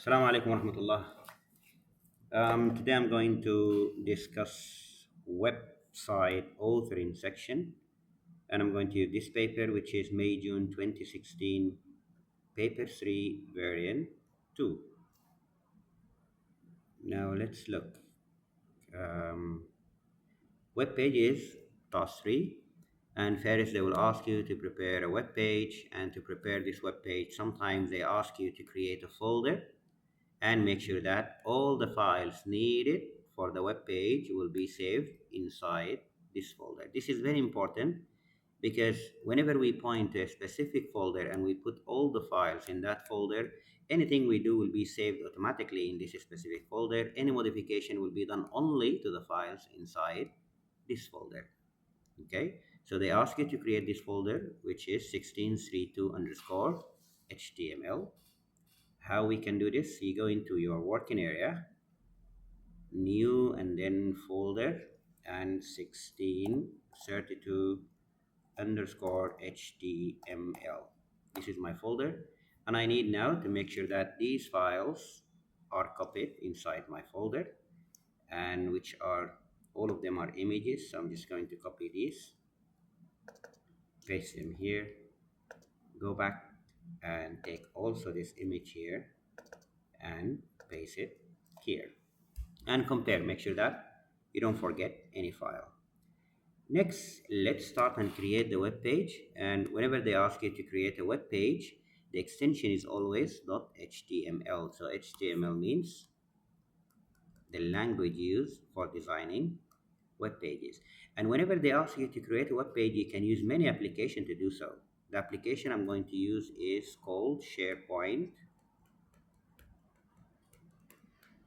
Assalamu alaikum warahmatullah. Today I'm going to discuss website authoring section, and I'm going to use this paper, which is May June 2016, paper 3, variant 2. Now let's look. Um, Web page is task 3, and first they will ask you to prepare a web page, and to prepare this web page, sometimes they ask you to create a folder and make sure that all the files needed for the web page will be saved inside this folder. This is very important because whenever we point to a specific folder and we put all the files in that folder, anything we do will be saved automatically in this specific folder. Any modification will be done only to the files inside this folder. Okay, so they ask you to create this folder, which is 1632 underscore HTML. How we can do this? You go into your working area, new, and then folder, and 1632 underscore HTML. This is my folder, and I need now to make sure that these files are copied inside my folder, and which are all of them are images. So I'm just going to copy these, paste them here, go back and take also this image here and paste it here, and compare, make sure that you don't forget any file. Next, let's start and create the web page. And whenever they ask you to create a web page, the extension is always .html. So HTML means the language used for designing web pages. And whenever they ask you to create a web page, you can use many applications to do so. The application I'm going to use is called SharePoint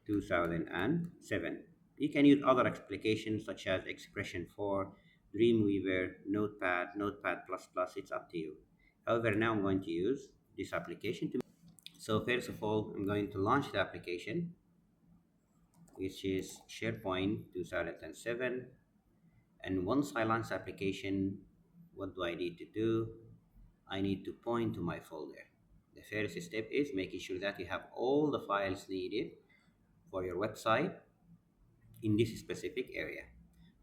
2007. You can use other applications such as Expression 4, Dreamweaver, Notepad, Notepad++, it's up to you. However, now I'm going to use this application. So first of all, I'm going to launch the application, which is SharePoint 2007. And once I launch the application, what do I need to do? I need to point to my folder. The first step is making sure that you have all the files needed for your website in this specific area.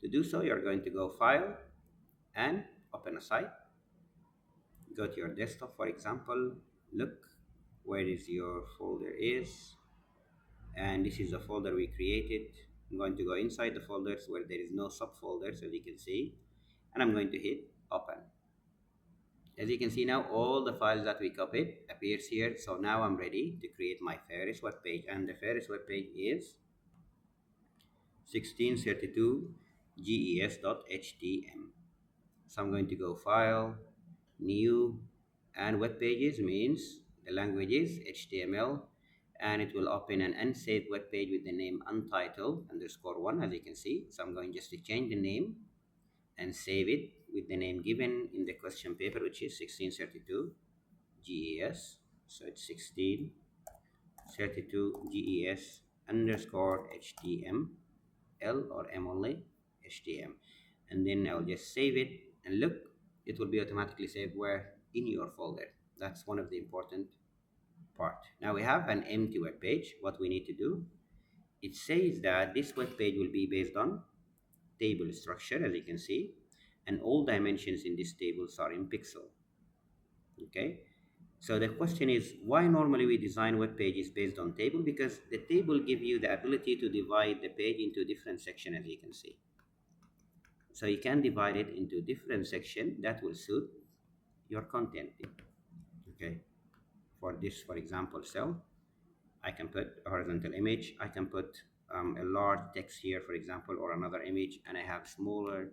To do so, you're going to go File and open a site. Go to your desktop, for example, look where is your folder is, and this is the folder we created. I'm going to go inside the folders where there is no subfolders, as you can see, and I'm going to hit open. As you can see now, all the files that we copied appears here. So now I'm ready to create my first web page, and the first web page is 1632 ges.htm. So I'm going to go File, New, and Web Pages means the language is HTML, and it will open an unsaved web page with the name untitled underscore 1, as you can see. So I'm going just to change the name and save it with the name given in the question paper, which is 1632 GES. So it's 1632 GES underscore HTML, or M only, HTML. And then I'll just save it, and look, it will be automatically saved where? In your folder. That's one of the important part. Now we have an empty web page. What we need to do, it says that this web page will be based on table structure, as you can see, and all dimensions in this tables are in pixel. Okay, so the question is, why normally we design web pages based on table? Because the table give you the ability to divide the page into different sections, as you can see. So you can divide it into different sections that will suit your content. Okay, for this, for example, cell, I can put a horizontal image, I can put a large text here, for example, or another image, and I have smaller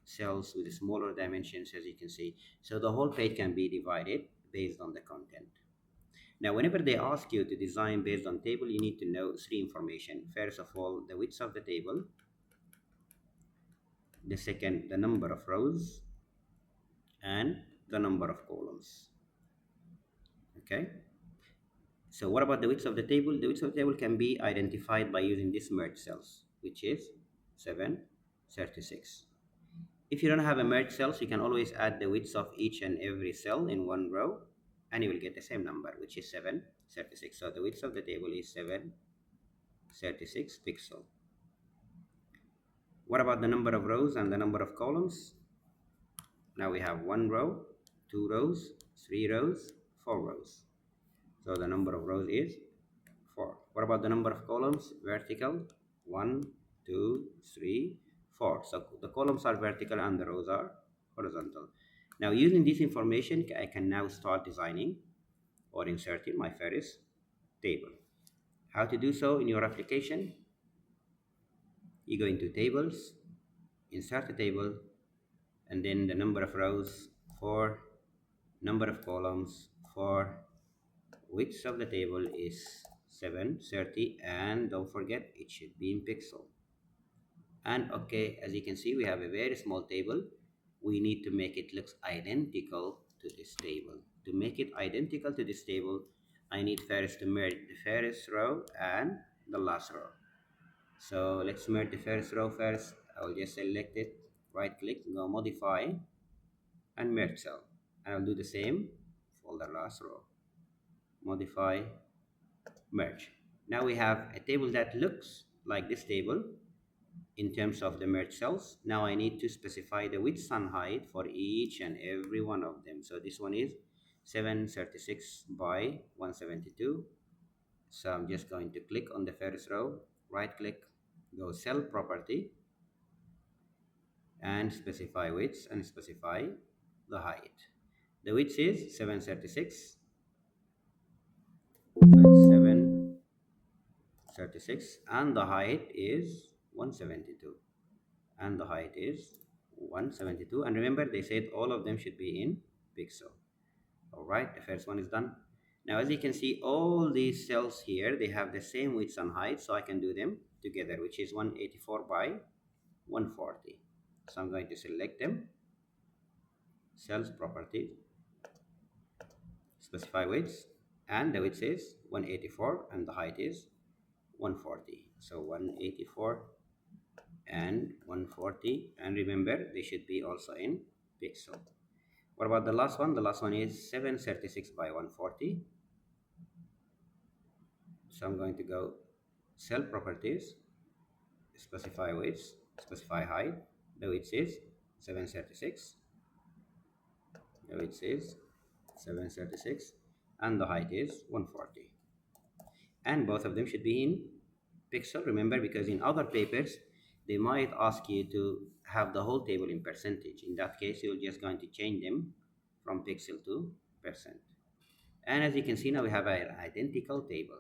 cells with smaller dimensions, as you can see. So the whole page can be divided based on the content. Now, whenever they ask you to design based on table, you need to know three information. First of all, the width of the table. The second, the number of rows, and the number of columns. Okay, so what about the width of the table? The width of the table can be identified by using this merge cells, which is 736. If you don't have a merge cells, you can always add the width of each and every cell in one row, and you will get the same number, which is 736. So the width of the table is 736 pixel. What about the number of rows and the number of columns? Now we have one row, two rows, three rows, four rows. So the number of rows is 4. What about the number of columns? Vertical, 1, 2, 3, 4. So the columns are vertical and the rows are horizontal. Now using this information, I can now start designing or inserting my first table. How to do so in your application? You go into tables, insert a table, and then the number of rows, 4, number of columns, 4, width of the table is 730, and don't forget it should be in pixel. And okay, as you can see, we have a very small table. We need to make it looks identical to this table. To make it identical to this table, I need first to merge the first row and the last row. So let's merge the first row first. I'll just select it, right click, go modify and merge cell. And I'll do the same for the last row. Modify, merge. Now we have a table that looks like this table in terms of the merge cells. Now I need to specify the width and height for each and every one of them. So this one is 736 by 172. So I'm just going to click on the first row, right click, go cell property, and specify width and specify the height. The width is 736. So it's 736, and the height is 172. And the height is 172. And remember, they said all of them should be in pixel. All right, the first one is done. Now, as you can see, all these cells here, they have the same width and height, so I can do them together, which is 184 by 140. So I'm going to select them, cells properties, specify width, and the width is 184 and the height is 140. So 184 and 140, and remember they should be also in pixel. What about the last one? The last one is 736 by 140. So I'm going to go cell properties, specify width, specify height. The width is 736. The width is 736 and the height is 140. And both of them should be in pixel, remember, because in other papers they might ask you to have the whole table in percentage. In that case, you're just going to change them from pixel to percent. And as you can see, now we have an identical table.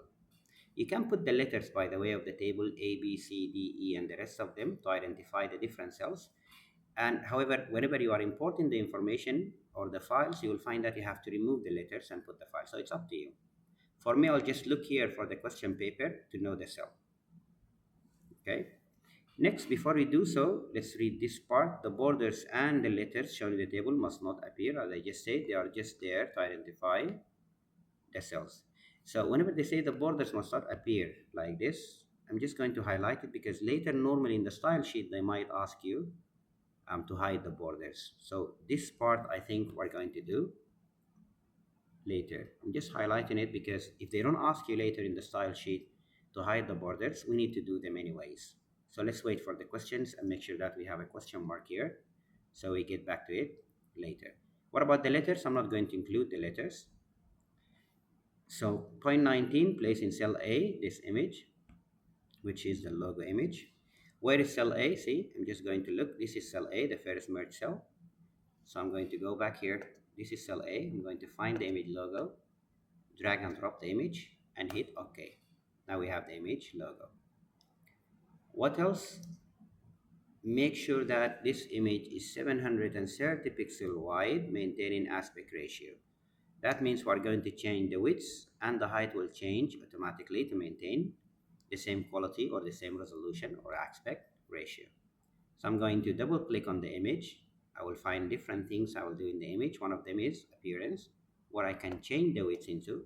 You can put the letters, by the way, of the table A, B, C, D, E, and the rest of them to identify the different cells. And however, whenever you are importing the information or the files, you will find that you have to remove the letters and put the file. So it's up to you. For me, I'll just look here for the question paper to know the cell. Okay. Next, before we do so, let's read this part. The borders and the letters shown in the table must not appear. As I just said, they are just there to identify the cells. So whenever they say the borders must not appear like this, I'm just going to highlight it because later, normally in the style sheet, they might ask you to hide the borders. So this part, I think we're going to do later. I'm just highlighting it because if they don't ask you later in the style sheet to hide the borders, we need to do them anyways. So let's wait for the questions and make sure that we have a question mark here so we get back to it later. What about the letters? I'm not going to include the letters. So point 19, place in cell A this image, which is the logo image. Where is cell A? See, I'm just going to look. This is cell A, the first merge cell. So I'm going to go back here. This is cell A. I'm going to find the image logo, drag and drop the image, and hit OK. Now we have the image logo. What else? Make sure that this image is 730 pixel wide, maintaining aspect ratio. That means we're going to change the width and the height will change automatically to maintain the same quality or the same resolution or aspect ratio. So I'm going to double click on the image. I will find different things I will do in the image. One of them is appearance, where I can change the width into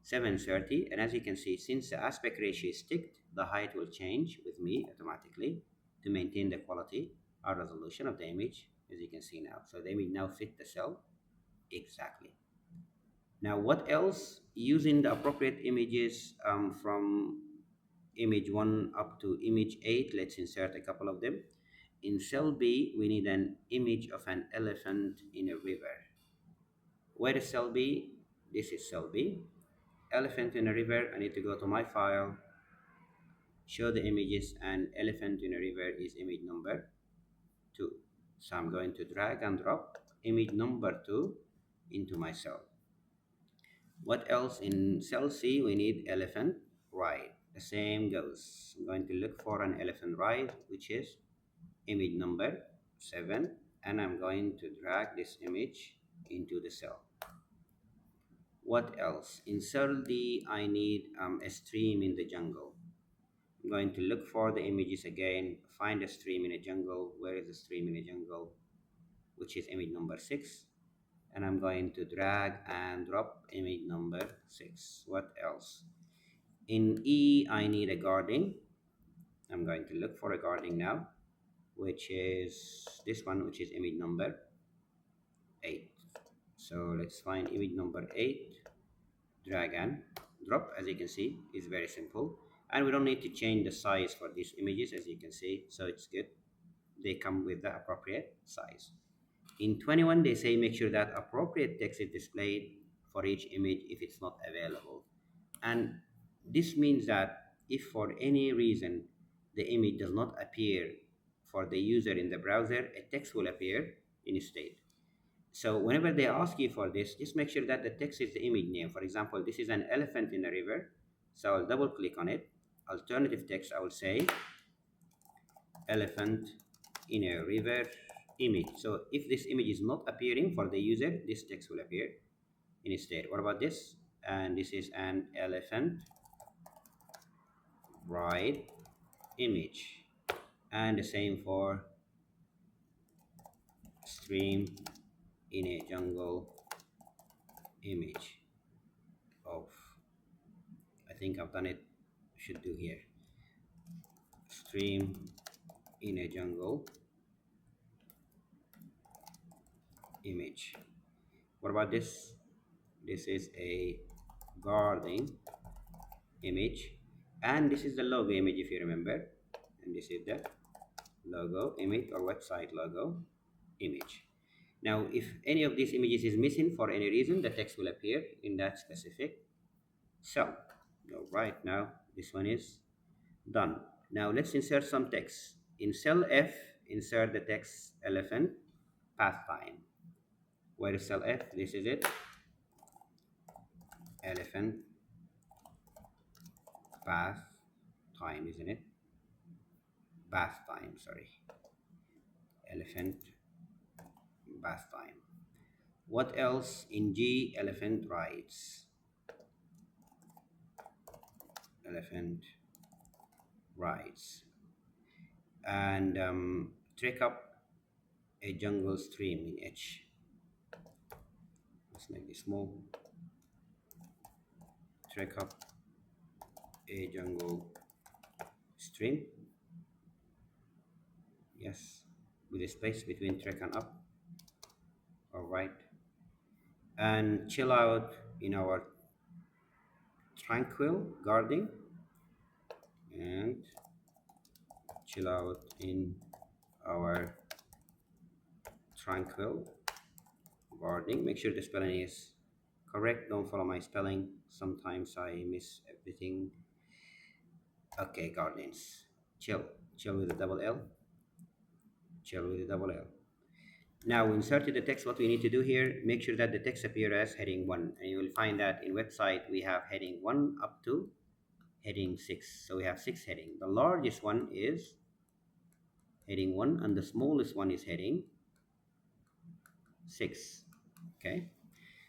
730. And as you can see, since the aspect ratio is ticked, the height will change with me automatically to maintain the quality or resolution of the image, as you can see now. So the image now fit the cell exactly. Now, what else? Using the appropriate images from image 1 up to image 8, let's insert a couple of them. In cell B, we need an image of an elephant in a river. Where is cell B? This is cell B. Elephant in a river, I need to go to my file, show the images, and elephant in a river is image number 2. So I'm going to drag and drop image number 2 into my cell. What else? In cell C, we need elephant ride. The same goes. I'm going to look for an elephant ride, which is image number 7, and I'm going to drag this image into the cell. What else? In cell D, I need a stream in the jungle. I'm going to look for the images again, find a stream in a jungle. Where is the stream in a jungle? Which is image number 6. And I'm going to drag and drop image number 6. What else? In E, I need a garden. I'm going to look for a garden now, which is this one, which is image number 8. So let's find image number 8, drag and drop. As you can see, it's very simple. And we don't need to change the size for these images, as you can see, so it's good. They come with the appropriate size. In 21, they say make sure that appropriate text is displayed for each image if it's not available. And this means that if for any reason the image does not appear for the user in the browser, a text will appear instead. So whenever they ask you for this, just make sure that the text is the image name. For example, this is an elephant in a river. So I'll double click on it. Alternative text, I will say elephant in a river image. So if this image is not appearing for the user, this text will appear instead. What about this? And this is an elephant ride image. And the same for stream in a jungle image of, I think I've done it, should do here, stream in a jungle image. What about this? This is a garden image, and this is the logo image, if you remember, and this is the logo image or website logo image. Now, if any of these images is missing for any reason, the text will appear in that specific cell. All right, now this one is done. Now let's insert some text. In cell F, insert the text elephant path time. Where is cell F? This is it. Elephant bath time, isn't it? Bath time, sorry. Elephant bath time. What else? In G, elephant rides. Elephant rides. And trek up a jungle stream in H. Let's make this small. Trek up a jungle stream. Yes, with a space between trek and up. All right. And chill out in our tranquil garden. And chill out in our tranquil garden. Make sure the spelling is correct. Don't follow my spelling. Sometimes I miss everything. Okay, gardens. Chill. Chill with a double L. Chill with a double L. Now, we inserted the text. What we need to do here, make sure that the text appears as heading 1. And you will find that in website, we have heading 1 up to heading 6. So we have 6 heading. The largest one is heading 1, and the smallest one is heading 6. Okay,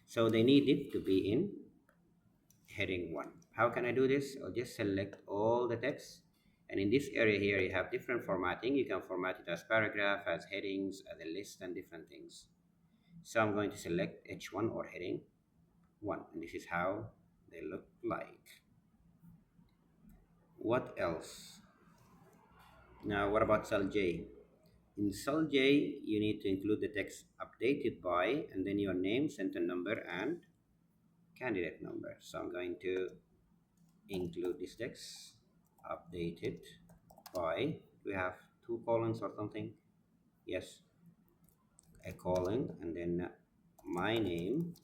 so they need it to be in heading 1. How can I do this? I'll just select all the text, and in this area here you have different formatting. You can format it as paragraph, as headings, as a list, and different things. So I'm going to select H1 or heading 1, and this is how they look like. What else? Now, what about cell J? In cell J, you need to include the text updated by, and then your name, center number, and candidate number. So I'm going to include this text, update it by, we have two colons or something. Yes, a colon, and then my name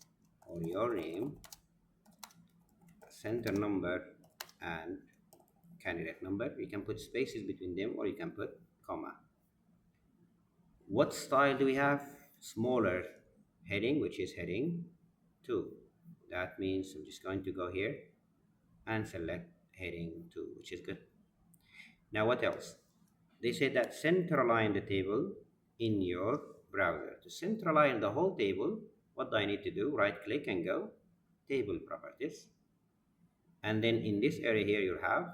or your name, center number, and candidate number. You can put spaces between them or you can put comma. What style do we have? Smaller heading, which is heading 2. That means I'm just going to go here and select heading 2, which is good. Now what else? They said that center align the table in your browser. To center align the whole table, what do I need to do? Right click and go table properties. And then in this area here you have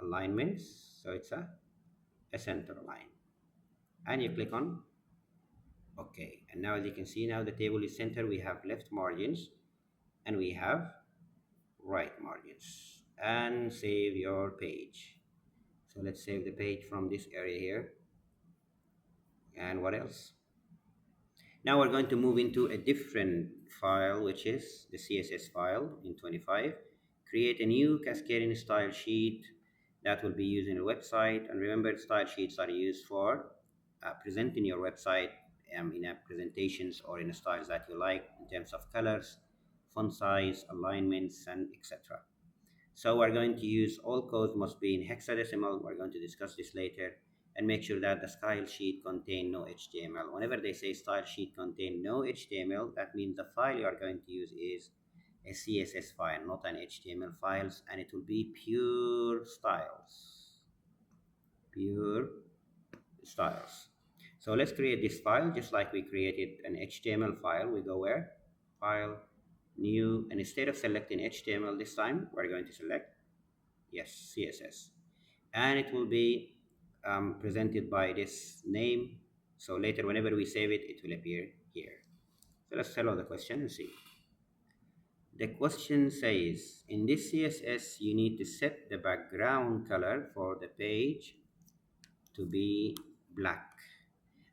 alignments. So it's a center align. And you click on OK. And now as you can see, now the table is centered. We have left margins and we have right margins. And save your page. So let's save the page from this area here. And what else? Now we're going to move into a different file, which is the CSS file in 25. Create a new cascading style sheet that will be used in a website. And remember, style sheets are used for presenting your website in a presentations or in a styles that you like in terms of colors, font size, alignments, and etc. So we're going to use all codes must be in hexadecimal. We're going to discuss this later, and make sure that the style sheet contain no HTML. Whenever they say style sheet contain no HTML, that means the file you are going to use is a CSS file, not an HTML files, and it will be pure styles. Pure styles. So let's create this file just like we created an HTML file. We go where? File, new, and instead of selecting HTML this time, we're going to select, yes, CSS. And it will be presented by this name. So later, whenever we save it, it will appear here. So let's follow the question and see. The question says, in this CSS, you need to set the background color for the page to be black.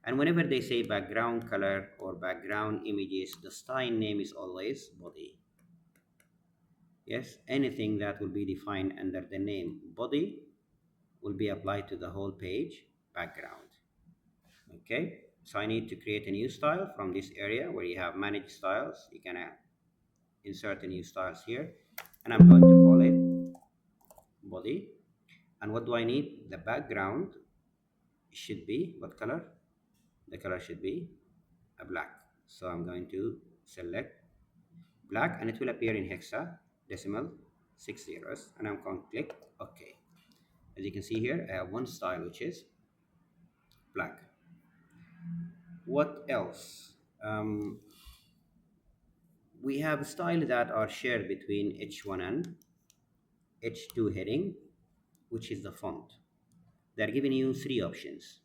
And whenever they say background color or background images, the style name is always body. Yes, anything that will be defined under the name body will be applied to the whole page background. Okay, so I need to create a new style from this area where you have manage styles. You can insert a new styles here, and I'm going to call it body. And what do I need? The background should be what color? The color should be a black. So I'm going to select black, and it will appear in hexadecimal 6 zeros, and I'm going to click OK. As you can see here, I have one style which is black. What else? We have styles that are shared between H1 and H2 heading, which is the font. They're giving you 3 options.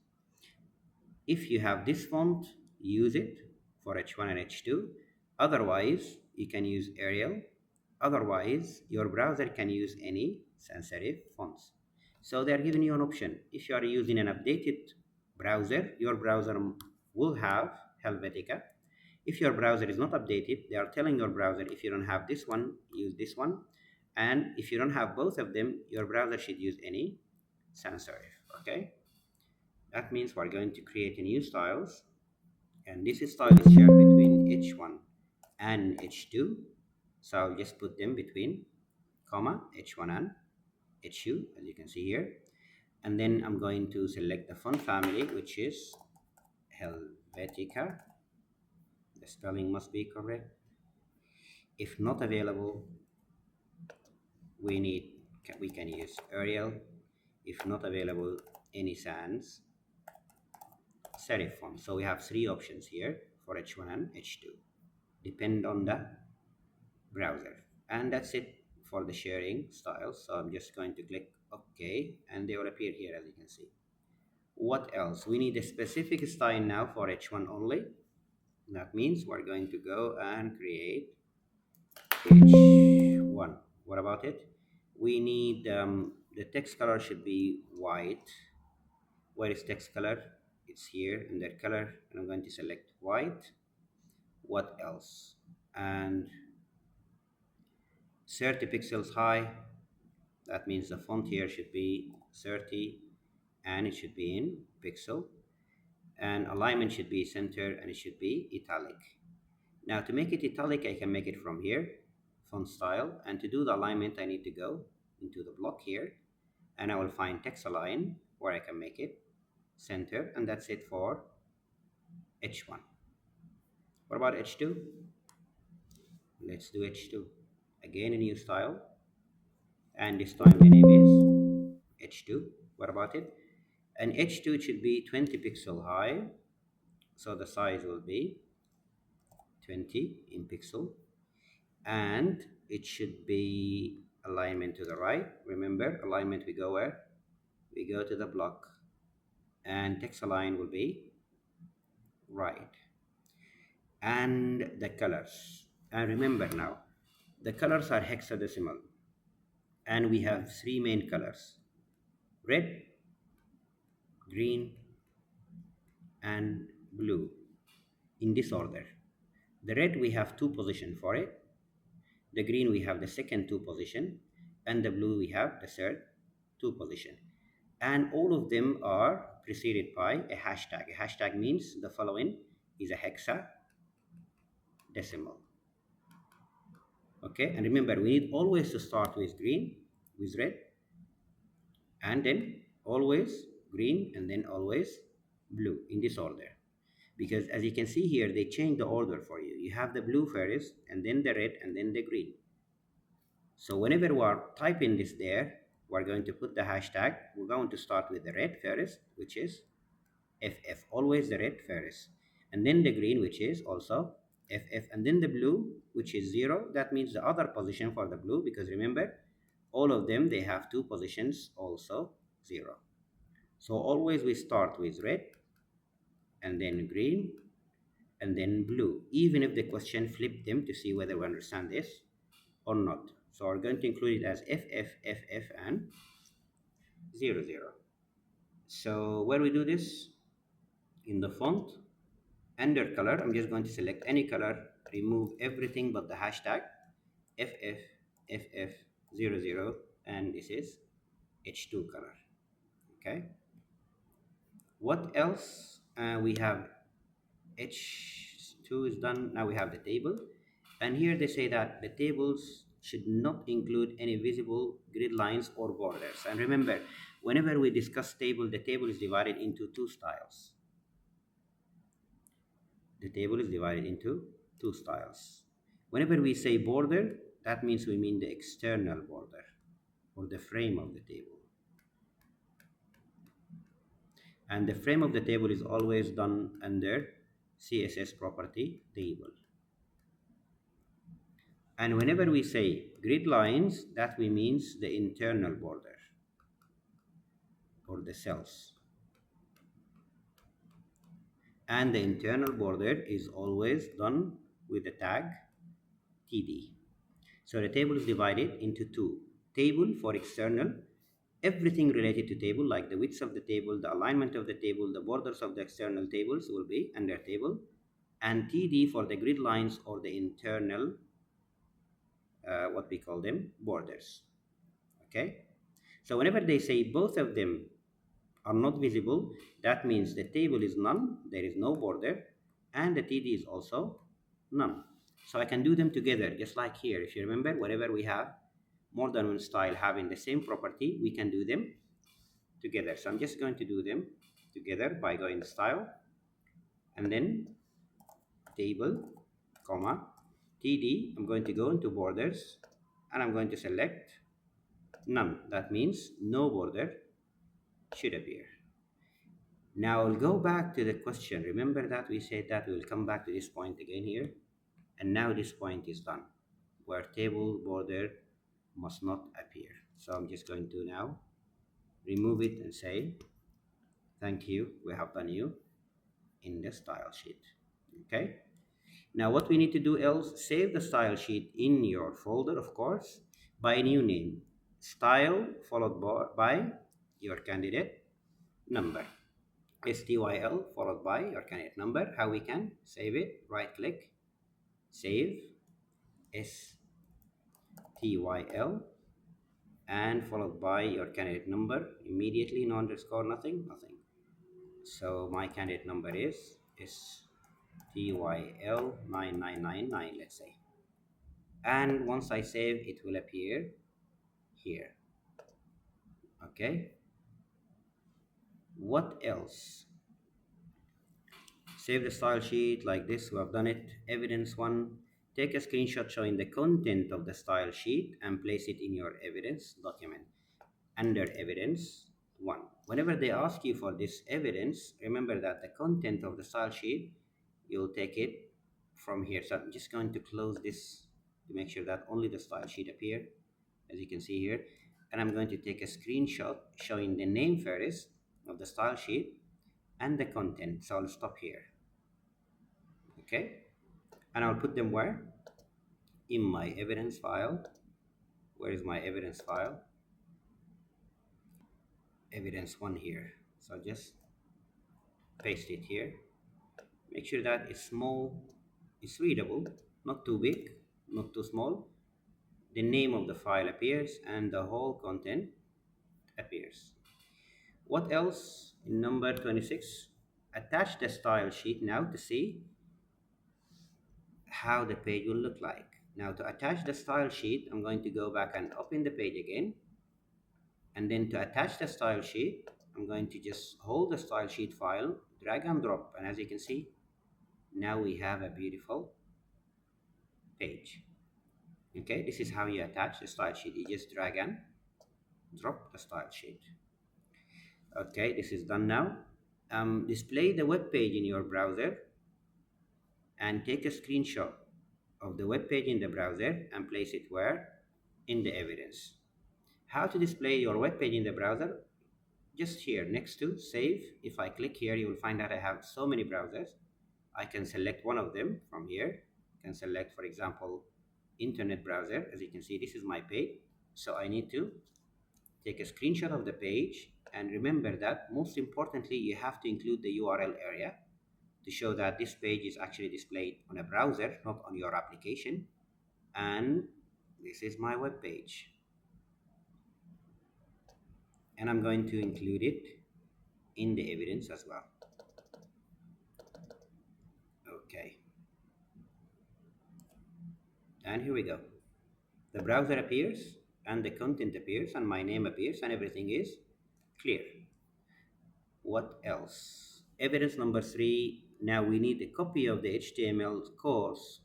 If you have this font, use it for H1 and H2. Otherwise, you can use Arial. Otherwise, your browser can use any sans serif fonts. So they're giving you an option. If you are using an updated browser, your browser will have Helvetica. If your browser is not updated, they are telling your browser, if you don't have this one, use this one. And if you don't have both of them, your browser should use any sans serif. Okay, that means we're going to create a new styles, and this style is shared between H1 and H2. So I'll just put them between comma H1 and H2, as you can see here. And then I'm going to select the font family, which is Helvetica. The spelling must be correct. If not available, we can use Arial. If not available, any sans serif font. So we have 3 options here for H1 and H2. Depend on the browser. And that's it for the sharing styles. So I'm just going to click OK, and they will appear here, as you can see. What else? We need a specific style now for H1 only. That means we're going to go and create H1. What about it? We need the text color should be white. Where is text color? It's here in that color, and I'm going to select white. What else? And 30 pixels high. That means the font here should be 30 and it should be in pixel, and alignment should be center and it should be italic. Now to make it italic, I can make it from here, font style, and to do the alignment I need to go into the block here and I will find text align where I can make it center, and that's it for H1. What about H2? Let's do H2. Again, a new style, and this time the name is H2. What about it? And H2 it should be 20 pixel high, so the size will be 20 in pixel, and it should be alignment to the right. Remember, alignment we go where? We go to the block, and text align will be right. And the colors, and remember now, the colors are hexadecimal, and we have three main colors: red, green, and blue, in this order. The red we have two position for it, the green we have the second two position, and the blue we have the third two position. And all of them are preceded by a hashtag. A hashtag means the following is a hexadecimal. Okay, and remember, we need always to start with green, with red, and then always green, and then always blue, in this order. Because as you can see here, they change the order for you. You have the blue first, and then the red, and then the green. So whenever we are typing this there, we're going to put the hashtag. We're going to start with the red first, which is FF, always the red first, and then the green, which is also FF, and then the blue, which is 0. That means the other position for the blue, because remember, all of them, they have two positions also 0. So always we start with red, and then green, and then blue, even if the question flipped them to see whether we understand this or not. So we're going to include it as FF, FF, and 0, 0. So where we do this, in the font, under color, I'm just going to select any color, remove everything but the hashtag, FF, FF, 0, 0, and this is H2 color. Okay. What else? We have H2 is done. Now we have the table, and here they say that the tables should not include any visible grid lines or borders. And remember, whenever we discuss table, the table is divided into two styles. The table is divided into two styles. Whenever we say border, that means we mean the external border or the frame of the table. And the frame of the table is always done under CSS property table. And whenever we say grid lines, that we means the internal border or the cells. And the internal border is always done with the tag TD. So the table is divided into two. Table for external, everything related to table, like the width of the table, the alignment of the table, the borders of the external tables will be under table, and TD for the grid lines or the internal, what we call them, borders. Okay. So whenever they say both of them are not visible, that means the table is none, there is no border, and the TD is also none. So I can do them together, just like here. If you remember, whenever we have more than one style having the same property, we can do them together. So I'm just going to do them together by going style, and then table, comma, TD. I'm going to go into borders, and I'm going to select none. That means no border should appear. Now I'll go back to the question. Remember that we said that we will come back to this point again here, and now this point is done, where table border must not appear. So I'm just going to now remove it and say thank you, we have done you in the style sheet. Okay, now what we need to do else, save the style sheet in your folder, of course, by a new name, style followed by your candidate number, STYL followed by your candidate number. How we can save it? Right click, save as TYL, and followed by your candidate number immediately, no underscore, nothing, nothing. So my candidate number is TYL9999, let's say. And once I save, it will appear here. Okay. What else? Save the style sheet like this. We have done it. Evidence one. Take a screenshot showing the content of the style sheet and place it in your evidence document. Under evidence one. Whenever they ask you for this evidence, remember that the content of the style sheet, you'll take it from here. So I'm just going to close this to make sure that only the style sheet appear, as you can see here. And I'm going to take a screenshot showing the name first of the style sheet and the content. So I'll stop here. Okay. And I'll put them where? In my evidence file. Where is my evidence file? Evidence one here. So just paste it here. Make sure that it's small, it's readable, not too big, not too small. The name of the file appears and the whole content appears. What else? In number 26, attach the style sheet now to see how the page will look like. Now to attach the style sheet, I'm going to go back and open the page again. And then to attach the style sheet, I'm going to just hold the style sheet file, drag and drop. And as you can see, now we have a beautiful page. Okay, this is how you attach the style sheet. You just drag and drop the style sheet. Okay, this is done now. Display the web page in your browser and take a screenshot of the web page in the browser and place it where? In the evidence. How to display your web page in the browser? Just here next to save. If I click here, you will find that I have so many browsers. I can select one of them from here. I can select, for example, internet browser. As you can see, this is my page. So I need to take a screenshot of the page, and remember that most importantly, you have to include the URL area to show that this page is actually displayed on a browser, not on your application. And this is my web page. And I'm going to include it in the evidence as well. Okay. And here we go. The browser appears and the content appears and my name appears and everything is clear. What else? Evidence number 3. Now we need a copy of the HTML course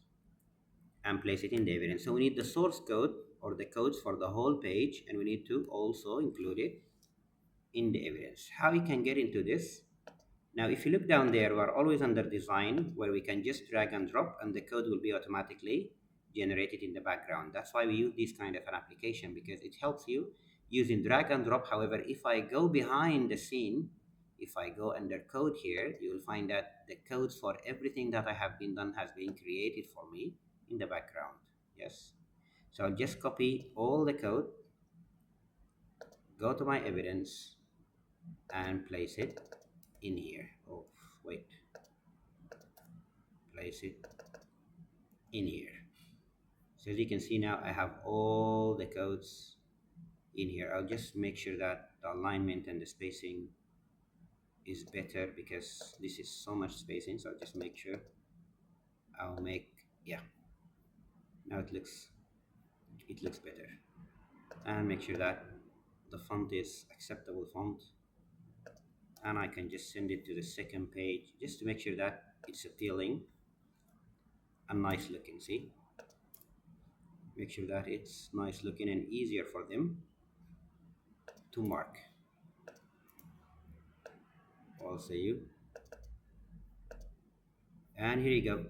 and place it in the evidence. So we need the source code or the codes for the whole page, and we need to also include it in the evidence. How you can get into this? Now, if you look down there, we're always under design where we can just drag and drop and the code will be automatically generated in the background. That's why we use this kind of an application, because it helps you using drag and drop. However, if I go behind the scene, if I go under code here, you will find that the codes for everything that I have been done has been created for me in the background. Yes. So I'll just copy all the code, go to my evidence and place it in here. Oh, wait. Place it in here. So as you can see now, I have all the codes in here. I'll just make sure that the alignment and the spacing is better because this is so much spacing. So I'll just make sure I'll make, yeah. Now it looks better. And make sure that the font is acceptable font. And I can just send it to the second page just to make sure that it's appealing and nice looking. See, make sure that it's nice looking and easier for them to mark. I'll see you, and here you go.